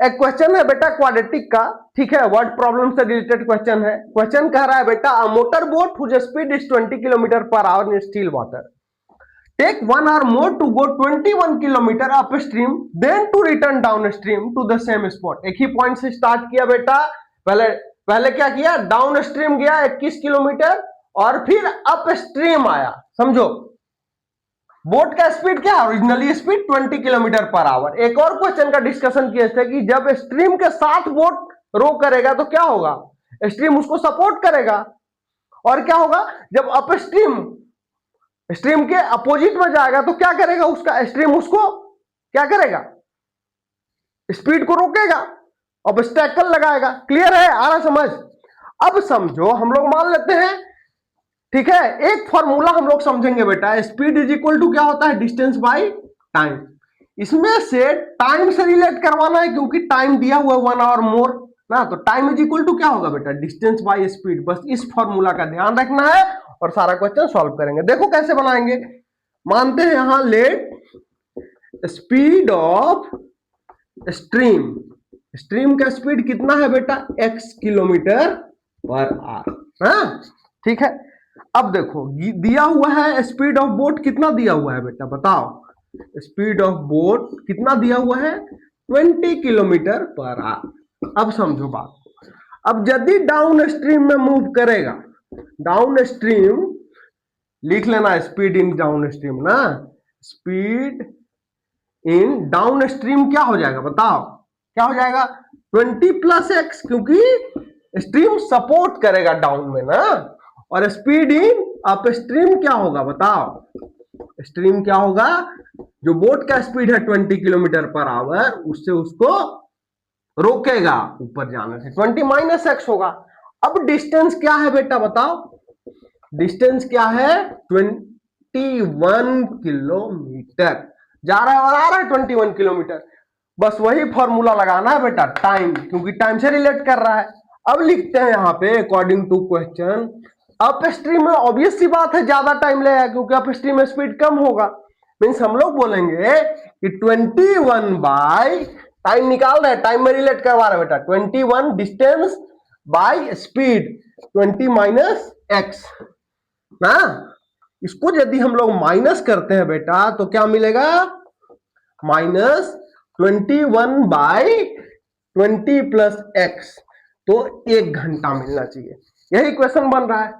एक क्वेश्चन है बेटा क्वाड्रेटिक का, ठीक है, वर्ड प्रॉब्लम से रिलेटेड क्वेश्चन है। क्वेश्चन कह रहा है बेटा a motor boat whose speed is 20 kilometre per hour in still water take 1 hour more to go 21 kilometre upstream then to return downstream to the same spot। एक ही point से start किया बेटा, पहले पहले क्या किया, डाउन स्ट्रीम गया 21 kilometre और फिर अप स्ट्रीम आया। समझो बोट का स्पीड क्या है, originally speed 20 kilometre per our. एक और क्वेश्चन का डिस्कशन किए थे कि जब स्ट्रीम के साथ बोट रो करेगा तो क्या होगा, स्ट्रीम उसको सपोर्ट करेगा, और क्या होगा जब अप स्ट्रीम के अपोजिट में जाएगा तो क्या करेगा, उसका स्ट्रीम उसको क्या करेगा, स्पीड को रोकेगा, ऑब्स्टैकल लगाएगा। क्लियर है, आ रहा समझ। अब समझो हम लोग मान लेते हैं, ठीक है, एक फॉर्मूला हम लोग समझेंगे बेटा, स्पीड इज इक्वल टू क्या होता है, डिस्टेंस बाय टाइम। इसमें से टाइम से रिलेट करवाना है क्योंकि टाइम दिया हुआ है 1 hour मोर ना, तो टाइम इज इक्वल टू क्या होगा बेटा, डिस्टेंस बाय स्पीड। बस इस फॉर्मूला का ध्यान रखना है और सारा क्वेश्चन सॉल्व करेंगे। देखो कैसे बनाएंगे, मानते हैं यहां let speed of stream, stream का स्पीड कितना है बेटा, x किलोमीटर पर आवर, ठीक है। अब देखो दिया हुआ है स्पीड ऑफ बोट कितना दिया हुआ है बेटा, बताओ, स्पीड ऑफ बोट कितना दिया हुआ है, 20 किलोमीटर पर आवर। अब समझो बात को, अब यदि डाउन स्ट्रीम में मूव करेगा, डाउन स्ट्रीम लिख लेना, स्पीड इन डाउन स्ट्रीम ना, स्पीड इन डाउन स्ट्रीम क्या हो जाएगा बताओ, क्या हो जाएगा, 20 प्लस एक्स, क्योंकि स्ट्रीम सपोर्ट करेगा डाउन में ना, और स्पीड इन अप स्ट्रीम क्या होगा बताओ, स्ट्रीम क्या होगा, जो बोट का स्पीड है 20 किलोमीटर पर आवर उससे उसको रोकेगा ऊपर जाने से, 20 माइनस एक्स होगा। अब डिस्टेंस क्या है बेटा बताओ, डिस्टेंस क्या है, 21 किलोमीटर जा रहा है और आ रहा है 21 किलोमीटर। बस वही फॉर्मूला लगाना है बेटा, टाइम, क्योंकि टाइम से रिलेट कर रहा है। अब लिखते हैं यहां पे according to question, upstream में ऑब्वियस सी बात है ज्यादा टाइम लगेगा क्योंकि अप स्ट्रीम में स्पीड कम होगा। मीन्स हम लोग बोलेंगे कि 21 बाय, टाइम निकाल रहे हैं, टाइम में रिलेट करवा रहे हैं बेटा, 21 distance by speed 20 minus x ना। इसको यदि हम लोग माइनस करते हैं बेटा तो क्या मिलेगा, माइनस 21 बाय 20 प्लस एक्स, तो 1 घंटा मिलना चाहिए। यही क्वेश्चन बन रहा है।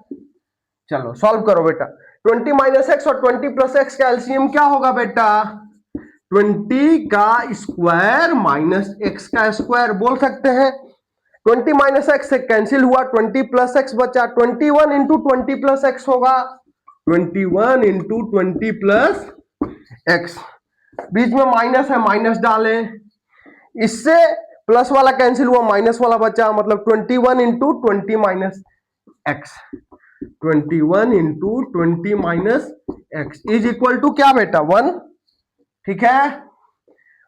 चलो सॉल्व करो बेटा, 20 माइनस एक्स और 20 प्लस एक्स का एलसीएम क्या होगा बेटा, 20 का स्क्वायर माइनस एक्स का स्क्वायर बोल सकते हैं। 20 माइनस एक्स से कैंसिल हुआ, 20 प्लस एक्स बचा, 21 इंटू 20 प्लस एक्स होगा, 21 इंटू 20 प्लस एक्स, बीच में माइनस है माइनस डाले, इससे प्लस वाला कैंसिल हुआ माइनस वाला बचा, मतलब 21 into 20 minus x, 21 into 20 minus x is equal to क्या बेटा 1, ठीक है।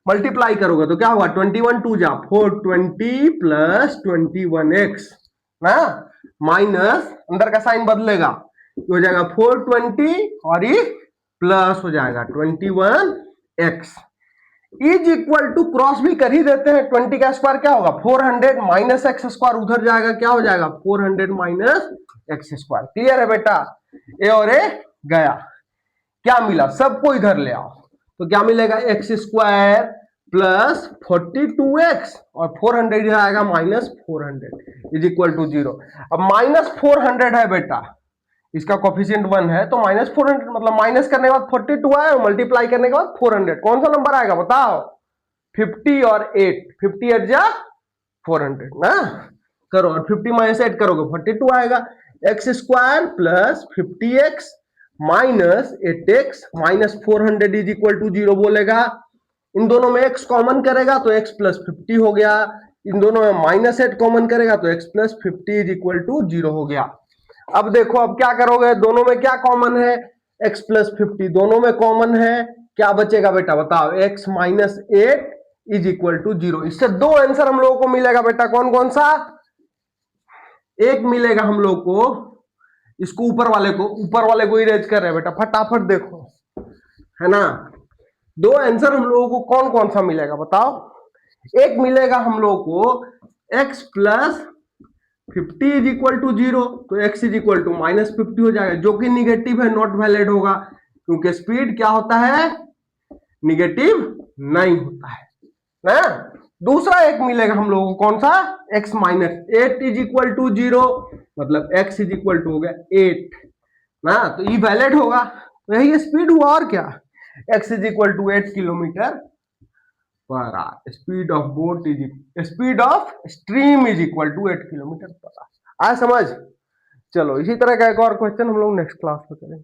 मल्टीप्लाई करोगे तो क्या होगा, 21 टू जा 420 प्लस 21x ना, माइनस अंदर का साइन बदलेगा, हो जाएगा 420 और ये प्लस हो जाएगा 21x is equal to, cross भी कर ही देते हैं, 20 का स्क्वायर क्या होगा 400 माइनस एक्स स्क्वायर उधर जाएगा, क्या हो जाएगा 400 माइनस एक्स स्क्वायर। क्लियर है बेटा, ए और ए गया, क्या मिला, सबको इधर ले आओ तो क्या मिलेगा, एक्स स्क्वायर प्लस 42x और 400 इधर आएगा माइनस 400 इज इक्वल टू 0। अब माइनस 400 है बेटा, इसका कोफिशिएंट 1 है तो माइनस 400, मतलब माइनस करने के बाद 42 आया और मल्टीप्लाई करने के बाद 400, कौन सा नंबर आएगा बताओ, 50 और 8, 50 8 जा 400 ना, करो और 50 माइनस 8 करोगे 42 आएगा, x square plus 50x minus 8x minus 400 is equal to 0 बोलेगा। इन दोनों में x कॉमन करेगा तो x प्लस 50 हो गया, इन दोनों में माइनस 8 कॉमन करेगा तो x plus 50 is equal to 0 हो गया। अब देखो अब क्या करोगे, दोनों में क्या कॉमन है, x प्लस 50 दोनों में कॉमन है, क्या बचेगा बेटा बताओ, x minus 8 is equal to 0। इससे दो आंसर हम लोगों को मिलेगा बेटा, कौन कौन सा, एक मिलेगा हम लोग को, इसको ऊपर वाले को इरेज कर रहे हैं बेटा, फटाफट देखो है ना, दो आंसर हम लोगों को कौन कौन सा मिलेगा बताओ, एक मिलेगा हम लोग को x plus 50 is equal to 0, तो x इज इक्वल टू -50 हो जाएगा, जो कि निगेटिव है, नॉट वैलिड होगा, क्योंकि स्पीड क्या होता है, निगेटिव नहीं होता है ना। दूसरा एक मिलेगा हम लोगों को, कौन सा, x minus 8 is equal to 0, मतलब x इज इक्वल टू हो गया 8 ना, तो ये वैलिड होगा, तो यही स्पीड हुआ और क्या, x is equal to 8 kilometre per hour, speed of stream is equal to 8 kilometre per hour. आया समझ। चलो इसी तरह का एक और क्वेश्चन हम लोग नेक्स्ट क्लास में करेंगे।